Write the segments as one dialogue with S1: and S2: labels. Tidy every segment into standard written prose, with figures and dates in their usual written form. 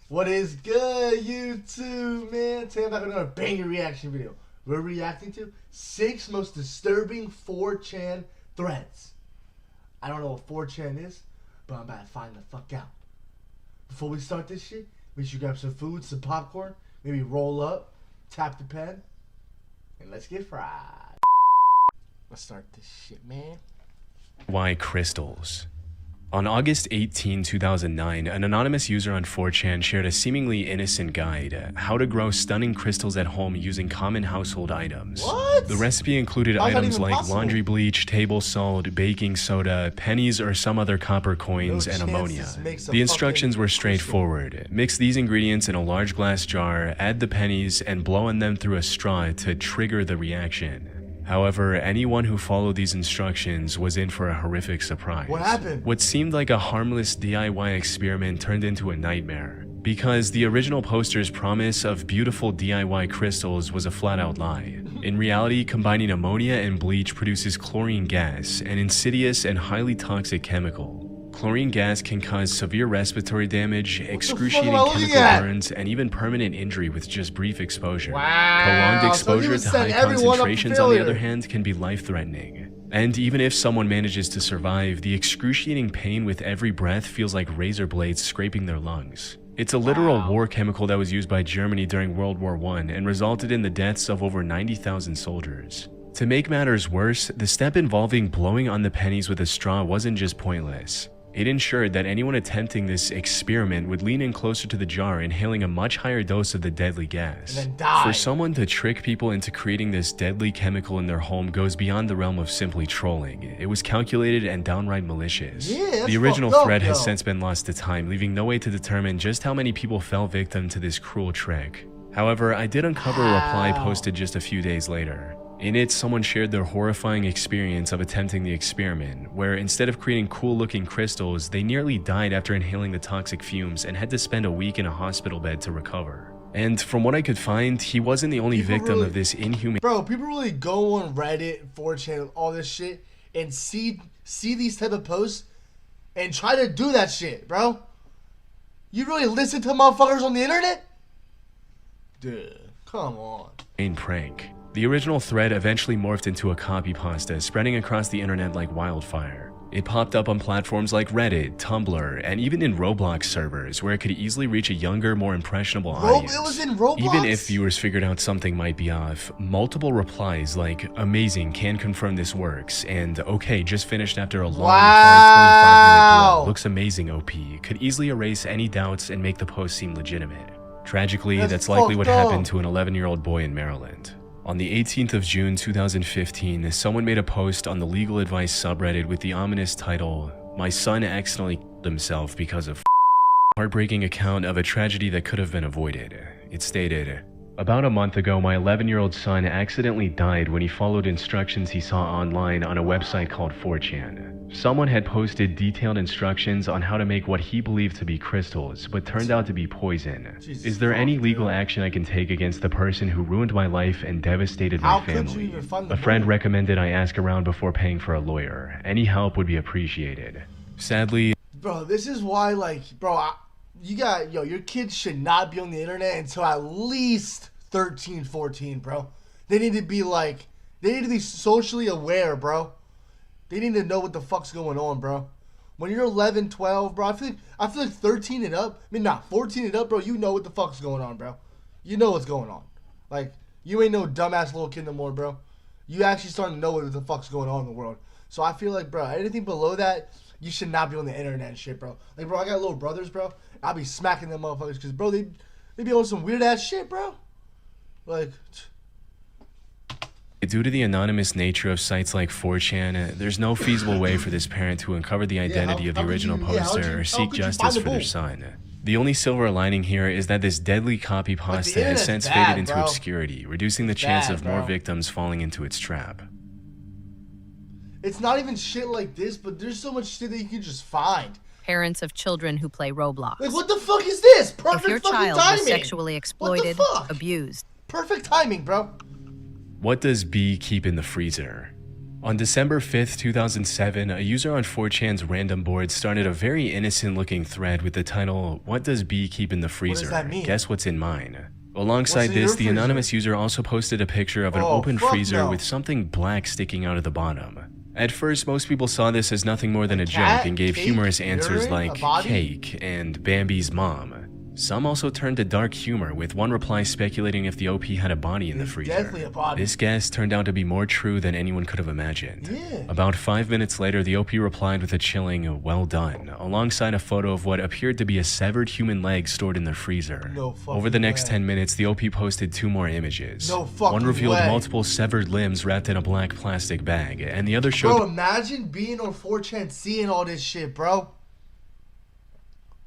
S1: What is good, YouTube, man? Today I'm back with another banger reaction video. We're reacting to 6 most disturbing 4chan threads. I don't know what 4chan is, but I'm about to find the fuck out. Before we start this shit, make sure you grab some food, some popcorn, maybe roll up, tap the pen, and let's get fried. Let's start this shit, man.
S2: Why crystals? On August 18, 2009, an anonymous user on 4chan shared a seemingly innocent guide, how to grow stunning crystals at home using common household items.
S1: What?
S2: The recipe included items like laundry bleach, table salt, baking soda, pennies or some other copper coins, and ammonia. The instructions were straightforward. Mix these ingredients in a large glass jar, add the pennies, and blow on them through a straw to trigger the reaction. However, anyone who followed these instructions was in for a horrific surprise.
S1: What happened?
S2: What seemed like a harmless DIY experiment turned into a nightmare, because the original poster's promise of beautiful DIY crystals was a flat-out lie. In reality, combining ammonia and bleach produces chlorine gas, an insidious and highly toxic chemical. Chlorine gas can cause severe respiratory damage, excruciating chemical burns, and even permanent injury with just brief exposure.
S1: Wow.
S2: Prolonged exposure to high concentrations, on the other hand, can be life-threatening. And even if someone manages to survive, the excruciating pain with every breath feels like razor blades scraping their lungs. It's a literal war chemical that was used by Germany during World War I and resulted in the deaths of over 90,000 soldiers. To make matters worse, the step involving blowing on the pennies with a straw wasn't just pointless. It ensured that anyone attempting this experiment would lean in closer to the jar, inhaling a much higher dose of the deadly gas.
S1: And then die.
S2: For someone to trick people into creating this deadly chemical in their home goes beyond the realm of simply trolling. It was calculated and downright malicious.
S1: Yeah,
S2: the original thread has since been lost to time, leaving no way to determine just how many people fell victim to this cruel trick. However, I did uncover a reply posted just a few days later. In it, someone shared their horrifying experience of attempting the experiment, where instead of creating cool-looking crystals, they nearly died after inhaling the toxic fumes and had to spend a week in a hospital bed to recover. And from what I could find, he wasn't the only victim of this inhuman—
S1: Bro, people really go on Reddit, 4chan, all this shit, and see these type of posts and try to do that shit, bro. You really listen to motherfuckers on the internet? Dude, come on.
S2: Prank. The original thread eventually morphed into a copy pasta, spreading across the internet like wildfire. It popped up on platforms like Reddit, Tumblr, and even in Roblox servers, where it could easily reach a younger, more impressionable audience.
S1: It was in Roblox?
S2: Even if viewers figured out something might be off, multiple replies like, "Amazing, can confirm this works," and "Okay, just finished after a long, hard 25-minute blow. Looks amazing, OP," could easily erase any doubts and make the post seem legitimate. Tragically, that's likely what happened to an 11-year-old boy in Maryland. On the 18th of June 2015, someone made a post on the legal advice subreddit with the ominous title, "My son accidentally killed himself because of heartbreaking account of a tragedy that could have been avoided." It stated, "About a month ago, my 11-year-old son accidentally died when he followed instructions he saw online on a website called 4chan. Someone had posted detailed instructions on how to make what he believed to be crystals, but turned out to be poison. Is there any legal action I can take against the person who ruined my life and devastated my family? A friend recommended I ask around before paying for a lawyer. Any help would be appreciated." Sadly,
S1: bro, this is why, like, bro, your kids should not be on the internet until at least 13, 14, bro. They need to be socially aware, bro. They need to know what the fuck's going on, bro. When you're 11, 12, bro, I feel like 13 and up, 14 and up, bro, you know what the fuck's going on, bro. You know what's going on. Like, you ain't no dumbass little kid no more, bro. You actually starting to know what the fuck's going on in the world. So I feel like, bro, anything below that, you should not be on the internet and shit, bro. Like, bro, I got little brothers, bro. I'll be smacking them motherfuckers because, bro, they be on some weird ass shit, bro. Like,
S2: due to the anonymous nature of sites like 4chan, there's no feasible way for this parent to uncover the identity of the original poster or seek justice for their son. The only silver lining here is that this deadly copy pasta has since faded into obscurity, reducing the chance of more victims falling into its trap.
S1: It's not even shit like this, but there's so much shit that you can just find.
S3: Parents of children who play Roblox.
S1: Like, what the fuck is this? Perfect
S3: if your
S1: fucking
S3: child
S1: timing.
S3: was sexually exploited, abused.
S1: Perfect timing, bro.
S2: What does B keep in the freezer? On December 5th, 2007, a user on 4chan's random board started a very innocent-looking thread with the title, "What does B keep in the freezer?
S1: What does that mean?
S2: Guess what's in mine?" Alongside
S1: What's in
S2: this,
S1: your
S2: the
S1: freezer?
S2: anonymous user also posted a picture of an
S1: Oh,
S2: open
S1: fuck
S2: freezer
S1: no.
S2: with something black sticking out of the bottom. At first, most people saw this as nothing more than a
S1: cat,
S2: joke and gave
S1: cake,
S2: humorous answers
S1: urine,
S2: like
S1: a body?
S2: cake and Bambi's mom. Some also turned to dark humor, with one reply speculating if the OP had a body in the
S1: There's
S2: freezer.
S1: definitely a body.
S2: This guess turned out to be more true than anyone could have imagined.
S1: Yeah.
S2: About 5 minutes later, the OP replied with a chilling, "Well done," alongside a photo of what appeared to be a severed human leg stored in the freezer.
S1: No fucking
S2: Over the next
S1: way.
S2: 10 minutes, the OP posted 2 more images.
S1: No fucking
S2: One revealed
S1: way.
S2: multiple severed limbs wrapped in a black plastic bag, and the other showed...
S1: Bro, imagine being on 4chan seeing all this shit, bro.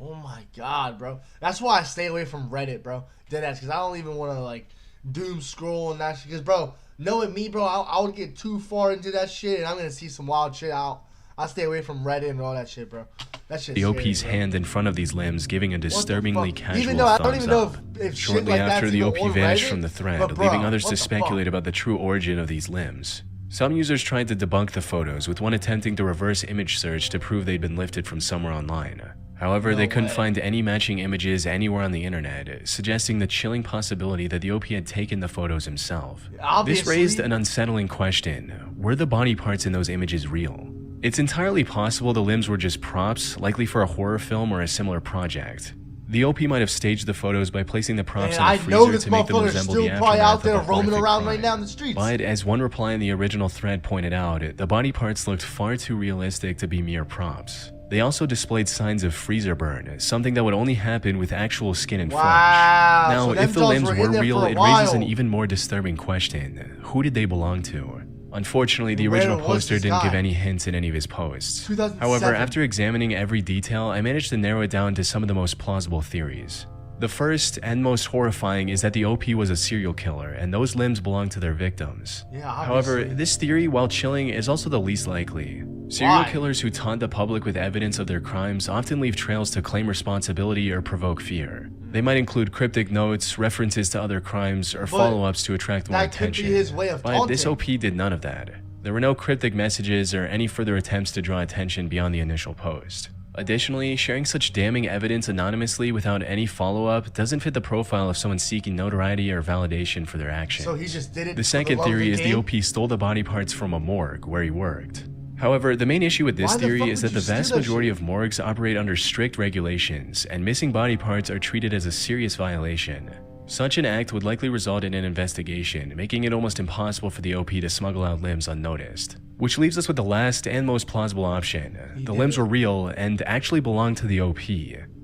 S1: Oh my god, bro. That's why I stay away from Reddit, bro. Deadass, because I don't even want to, like, doom scroll and that shit. Because, bro, knowing me, bro, I would get too far into that shit and I'm going to see some wild shit. I'll stay away from Reddit and all that shit, bro. That shit's
S2: the OP's
S1: scary, bro.
S2: hand in front of these limbs, giving a disturbingly
S1: fuck?
S2: casual
S1: Even though I don't
S2: thumbs
S1: even know
S2: up.
S1: if shit
S2: Shortly
S1: like
S2: after,
S1: that's
S2: the
S1: even
S2: OP
S1: on
S2: vanished
S1: Reddit,
S2: from the thread,
S1: but, bro,
S2: leaving others
S1: what
S2: to
S1: the
S2: speculate
S1: fuck?
S2: about the true origin of these limbs. Some users tried to debunk the photos, with one attempting to reverse image search to prove they'd been lifted from somewhere online. However,
S1: No
S2: they couldn't
S1: way.
S2: find any matching images anywhere on the internet, suggesting the chilling possibility that the OP had taken the photos himself. This
S1: Obviously.
S2: raised an unsettling question: were the body parts in those images real? It's entirely possible the limbs were just props, likely for a horror film or a similar project. The OP might have staged the photos by placing the props
S1: And
S2: in the
S1: I know
S2: freezer
S1: this
S2: to make them
S1: motherfucker's
S2: resemble
S1: still
S2: the
S1: probably
S2: aftermath
S1: out there
S2: of a
S1: roaming
S2: horrific
S1: around right
S2: crime.
S1: now in the streets.
S2: But as one reply in the original thread pointed out, the body parts looked far too realistic to be mere props. They also displayed signs of freezer burn, something that would only happen with actual skin and
S1: Wow,
S2: flesh. Now,
S1: so them
S2: if the
S1: dolls
S2: limbs
S1: were in
S2: were
S1: there
S2: real,
S1: for a
S2: it raises an
S1: while.
S2: even more disturbing question: who did they belong to? Unfortunately, the
S1: Where
S2: original
S1: was
S2: poster
S1: this
S2: didn't give
S1: guy?
S2: any hints in any of his posts.
S1: 2007.
S2: However, after examining every detail, I managed to narrow it down to some of the most plausible theories. The first and most horrifying is that the OP was a serial killer, and those limbs belonged to their victims.
S1: Yeah,
S2: However,
S1: obviously.
S2: this theory, while chilling, is also the least likely. Serial
S1: Why?
S2: killers who taunt the public with evidence of their crimes often leave trails to claim responsibility or provoke fear. They might include cryptic notes, references to other crimes, or follow-ups to attract more
S1: that could be
S2: attention.
S1: his way of
S2: But this
S1: taunting.
S2: OP did none of that. There were no cryptic messages or any further attempts to draw attention beyond the initial post. Additionally, sharing such damning evidence anonymously without any follow-up doesn't fit the profile of someone seeking notoriety or validation for their actions.
S1: So he just did it
S2: The
S1: for
S2: second
S1: love of
S2: theory
S1: the
S2: is the
S1: game?
S2: OP stole the body parts from a morgue where he worked. However, the main issue with this
S1: Why the
S2: theory
S1: fuck
S2: is
S1: would
S2: that
S1: you
S2: the
S1: steal
S2: vast
S1: that
S2: majority
S1: shit?
S2: of morgues operate under strict regulations, and missing body parts are treated as a serious violation. Such an act would likely result in an investigation, making it almost impossible for the OP to smuggle out limbs unnoticed. Which leaves us with the last and most plausible option. The
S1: did
S2: limbs
S1: it.
S2: were real and actually belonged to the OP.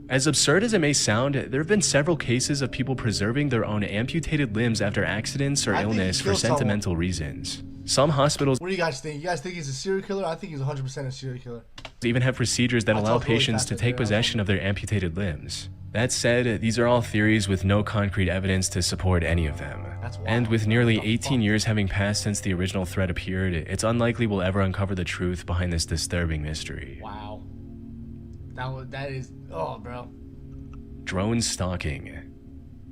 S2: As absurd as it may sound, there have been several cases of people preserving their own amputated limbs after accidents or
S1: I think he
S2: illness for
S1: killed someone.
S2: sentimental reasons. Some hospitals
S1: What do you guys think? You guys think he's a serial killer? I think he's 100% a serial killer.
S2: even have procedures that
S1: I
S2: allow
S1: talked really
S2: patients
S1: fast
S2: to
S1: right
S2: take
S1: there.
S2: possession of their amputated limbs. That said, these are all theories with no concrete evidence to support any of them.
S1: That's wild.
S2: And with nearly
S1: What the
S2: 18
S1: fuck?
S2: years having passed since the original thread appeared, it's unlikely we'll ever uncover the truth behind this disturbing mystery.
S1: Wow. That is, oh, bro.
S2: Drone stalking.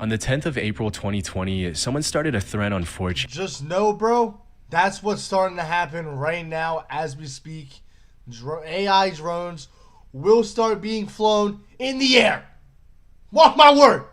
S2: On the 10th of April 2020, someone started a thread on 4chan
S1: Just know, bro, that's what's starting to happen right now as we speak. AI drones will start being flown in the air. Mark my word.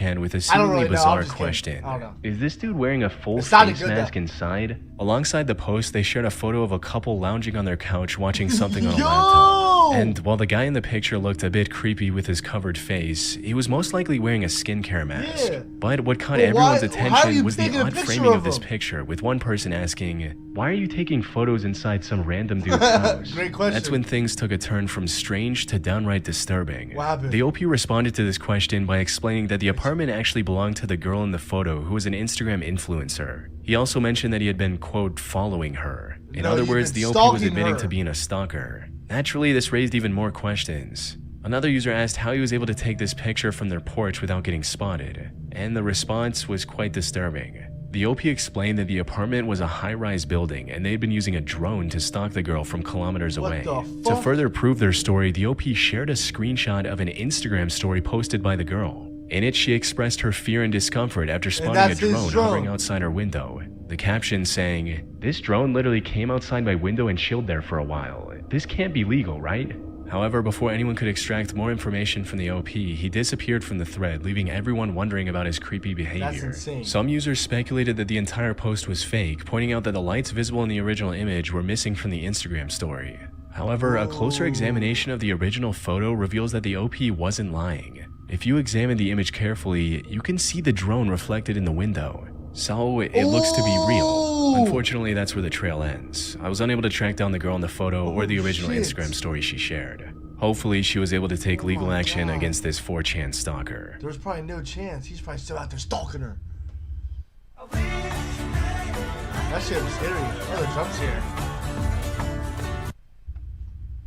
S2: and with a
S1: I don't
S2: seemingly
S1: really know, I'm
S2: bizarre
S1: just kidding.
S2: question.
S1: I don't know.
S2: Is this dude wearing a full
S1: It sounded
S2: face
S1: good, though.
S2: mask inside? Alongside the post, they shared a photo of a couple lounging on their couch watching something on a
S1: Yo!
S2: laptop. And while the guy in the picture looked a bit creepy with his covered face, he was most likely wearing a skincare mask.
S1: Yeah.
S2: But what caught
S1: Well,
S2: everyone's
S1: why are you
S2: attention was the
S1: taking a
S2: odd
S1: picture
S2: framing of
S1: of
S2: this
S1: him?
S2: picture, with one person asking, "Why are you taking photos inside some random dude's house?"
S1: Great question.
S2: That's when things took a turn from strange to downright disturbing.
S1: What happened?
S2: The OP responded to this question by explaining that the apartment actually belonged to the girl in the photo, who was an Instagram influencer. He also mentioned that he had been, quote, following her. In
S1: No,
S2: other
S1: you've
S2: words,
S1: been
S2: the OP was
S1: stalking
S2: admitting
S1: her.
S2: to being a stalker. Naturally, this raised even more questions. Another user asked how he was able to take this picture from their porch without getting spotted, and the response was quite disturbing. The OP explained that the apartment was a high-rise building and they'd been using a drone to stalk the girl from kilometers
S1: What
S2: away.
S1: the
S2: To
S1: fuck?
S2: further prove their story, the OP shared a screenshot of an Instagram story posted by the girl. In it, she expressed her fear and discomfort after spotting a
S1: that's his
S2: drone
S1: drone.
S2: hovering outside her window. The The caption saying, "This drone literally came outside my window and chilled there for a while. This can't be legal, right?" However, before anyone could extract more information from the OP, he disappeared from the thread, leaving everyone wondering about his creepy behavior.
S1: That's insane.
S2: Some users speculated that the entire post was fake, pointing out that the lights visible in the original image were missing from the Instagram story. However, a closer examination of the original photo reveals that the OP wasn't lying. If you examine the image carefully, you can see the drone reflected in the window. So it looks to be real. Unfortunately, that's where the trail ends. I was unable to track down the girl in the photo or the original Instagram story she shared. Hopefully, she was able to take legal action against this 4chan stalker.
S1: There was probably no chance. He's probably still out there stalking her. That shit was scary. Oh, the jump scare.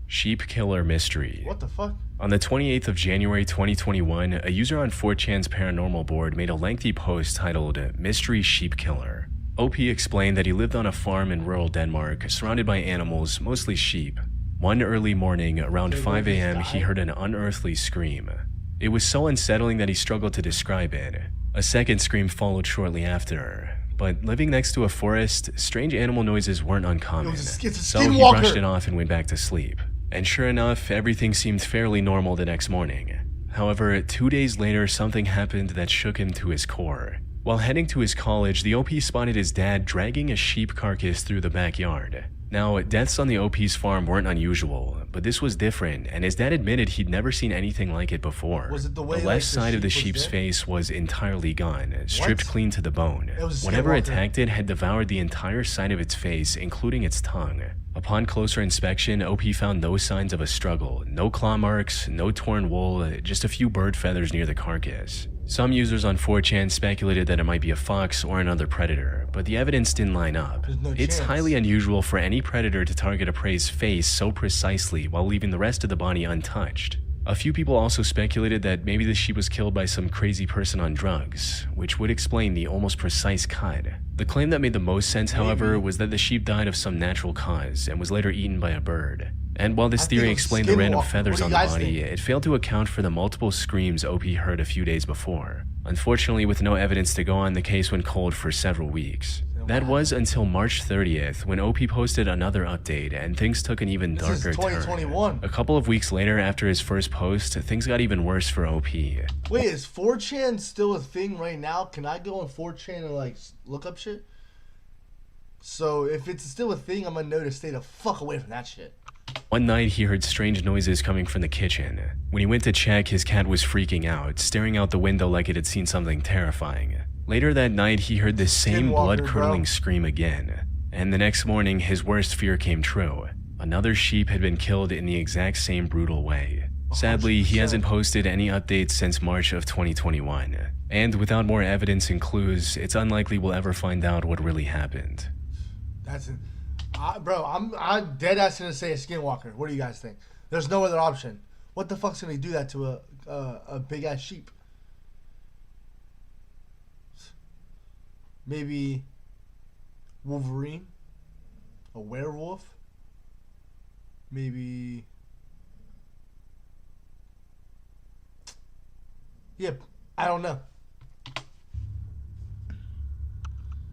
S2: Sheep Killer Mystery.
S1: What the fuck?
S2: On the 28th of January 2021, a user on 4chan's paranormal board made a lengthy post titled Mystery Sheep Killer. OP explained that he lived on a farm in rural Denmark, surrounded by animals, mostly sheep. One early morning, around 5 a.m., he heard an unearthly scream. It was so unsettling that he struggled to describe it. A second scream followed shortly after. But living next to a forest, strange animal noises weren't uncommon. So he brushed it off and went back to sleep. And sure enough, everything seemed fairly normal the next morning. However, 2 days later, something happened that shook him to his core. While heading to his college, the OP spotted his dad dragging a sheep carcass through the backyard. Now, deaths on the OP's farm weren't unusual, but this was different, and his dad admitted he'd never seen anything like it before.
S1: Was it the way,
S2: the left side of the sheep's face was entirely gone, stripped clean to the bone. Whatever attacked it had devoured the entire side of its face, including its tongue. Upon closer inspection, OP found no signs of a struggle, no claw marks, no torn wool, just a few bird feathers near the carcass. Some users on 4chan speculated that it might be a fox or another predator, but the evidence didn't line up. It's highly unusual for any predator to target a prey's face so precisely while leaving the rest of the body untouched. A few people also speculated that maybe the sheep was killed by some crazy person on drugs, which would explain the almost precise cut. The claim that made the most sense, however, was that the sheep died of some natural cause and was later eaten by a bird. And while this theory explained the random feathers on the body, it failed to account for the multiple screams OP heard a few days before. Unfortunately, with no evidence to go on, the case went cold for several weeks. That was until March 30th, when OP posted another update, and things took an even darker turn. A couple of weeks later, after his first post, things got even worse for OP.
S1: Wait, is 4chan still a thing right now? Can I go on 4chan and like look up shit? So if it's still a thing, I'm gonna know to stay the fuck away from that shit.
S2: One night, he heard strange noises coming from the kitchen. When he went to check, his cat was freaking out, staring out the window like it had seen something terrifying. Later that night, he heard this same blood-curdling scream again. And the next morning, his worst fear came true. Another sheep had been killed in the exact same brutal way. Sadly, he hasn't posted any updates since March of 2021. And without more evidence and clues, it's unlikely we'll ever find out what really happened.
S1: That's it. Bro, I'm dead ass gonna say a skinwalker. What do you guys think? There's no other option. What the fuck's gonna do that to a big ass sheep? Maybe Wolverine, a werewolf. Maybe. Yep, I don't know.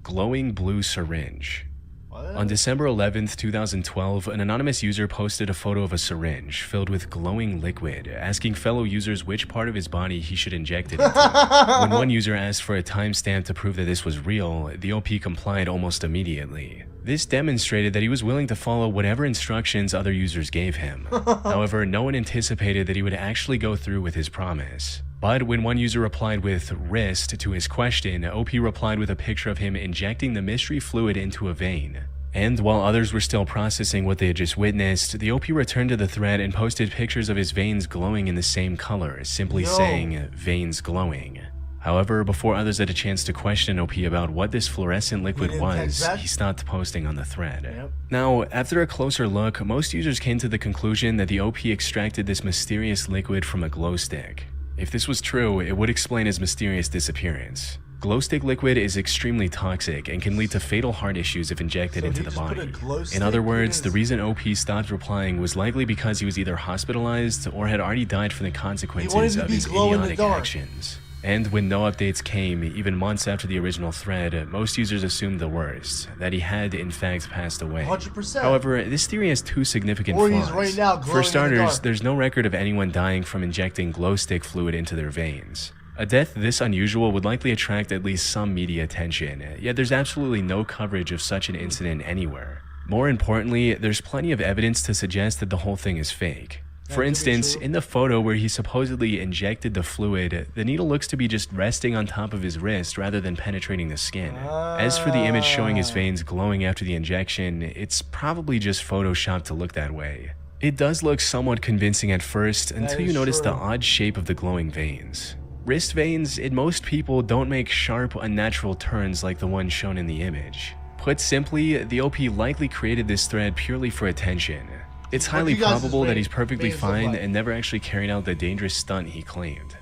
S2: Glowing blue syringe.
S1: What?
S2: On December 11th, 2012, an anonymous user posted a photo of a syringe filled with glowing liquid, asking fellow users which part of his body he should inject it into. When one user asked for a timestamp to prove that this was real, the OP complied almost immediately. This demonstrated that he was willing to follow whatever instructions other users gave him. However, no one anticipated that he would actually go through with his promise. But when one user replied with wrist to his question, OP replied with a picture of him injecting the mystery fluid into a vein. And while others were still processing what they had just witnessed, the OP returned to the thread and posted pictures of his veins glowing in the same color, simply saying, "veins glowing." However, before others had a chance to question OP about what this fluorescent liquid was, he stopped posting on the thread. Now, after a closer look, most users came to the conclusion that the OP extracted this mysterious liquid from a glow stick. If this was true, it would explain his mysterious disappearance. Glow stick liquid is extremely toxic and can lead to fatal heart issues if injected into the body. In other words, the reason OP stopped replying was likely because he was either hospitalized or had already died from the consequences of his idiotic actions. And when no updates came, even months after the original thread, most users assumed the worst, that he had in fact passed away.
S1: 100%.
S2: However, this theory has two significant
S1: Or
S2: flaws.
S1: he's right now glowing
S2: For
S1: in the
S2: starters,
S1: dark.
S2: there's no record of anyone dying from injecting glow stick fluid into their veins. A death this unusual would likely attract at least some media attention, yet there's absolutely no coverage of such an incident anywhere. More importantly, there's plenty of evidence to suggest that the whole thing is fake. For instance, in the photo where he supposedly injected the fluid, the needle looks to be just resting on top of his wrist rather than penetrating the skin. As for the image showing his veins glowing after the injection, it's probably just photoshopped to look that way. It does look somewhat convincing at first until you notice the odd shape of the glowing veins. Wrist veins, in most people, don't make sharp, unnatural turns like the one shown in the image. Put simply, the OP likely created this thread purely for attention. It's highly probable that he's perfectly fine and never actually carried out the dangerous stunt he claimed.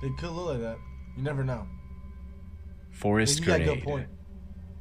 S1: They could look like that. You never know.
S2: Forest grenade.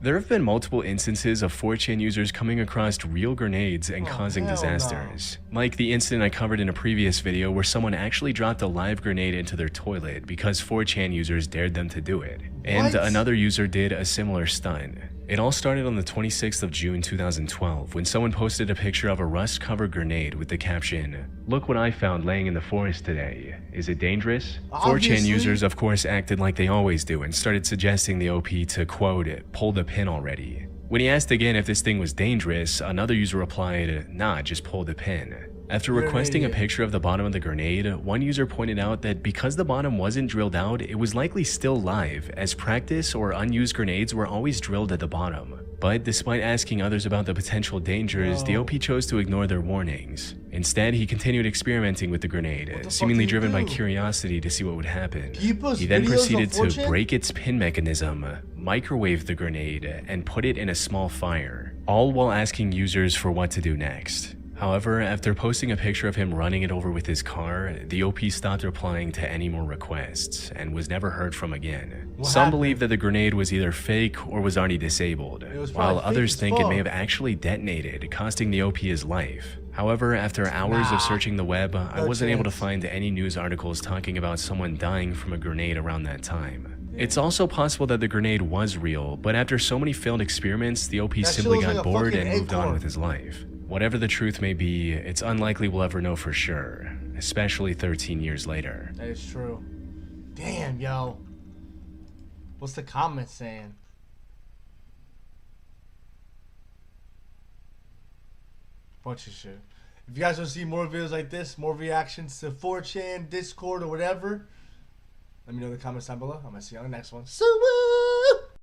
S2: There have been multiple instances of 4chan users coming across real grenades and causing disasters. Like the incident I covered in a previous video where someone actually dropped a live grenade into their toilet because 4chan users dared them to do it. And another user did a similar stunt. It all started on the 26th of June 2012 when someone posted a picture of a rust-covered grenade with the caption, "Look what I found laying in the forest today. Is it dangerous?" 4chan users of course acted like they always do and started suggesting the OP to, quote, "pull the pin already." When he asked again if this thing was dangerous, another user replied, "Nah, just pull the pin." After requesting a picture of the bottom of the grenade, one user pointed out that because the bottom wasn't drilled out, it was likely still live, as practice or unused grenades were always drilled at the bottom. But despite asking others about the potential dangers, the OP chose to ignore their warnings. Instead, he continued experimenting with the grenade, seemingly driven by curiosity to see what would happen. He then proceeded to break its pin mechanism, microwave the grenade, and put it in a small fire, all while asking users for what to do next. However, after posting a picture of him running it over with his car, the OP stopped replying to any more requests and was never heard from again. Some believe that the grenade was either fake or was already disabled, while others think it may have actually detonated, costing the OP his life. However, after hours of searching the web, I wasn't able to find any news articles talking about someone dying from a grenade around that time. It's also possible that the grenade was real, but after so many failed experiments, the OP simply got bored and moved on with his life. Whatever the truth may be, it's unlikely we'll ever know for sure, especially 13 years later.
S1: That is true. Damn, yo. What's the comment saying? Bunch of shit. If you guys want to see more videos like this, more reactions to 4chan, Discord, or whatever, let me know in the comments down below. I'm going to see you on the next one. So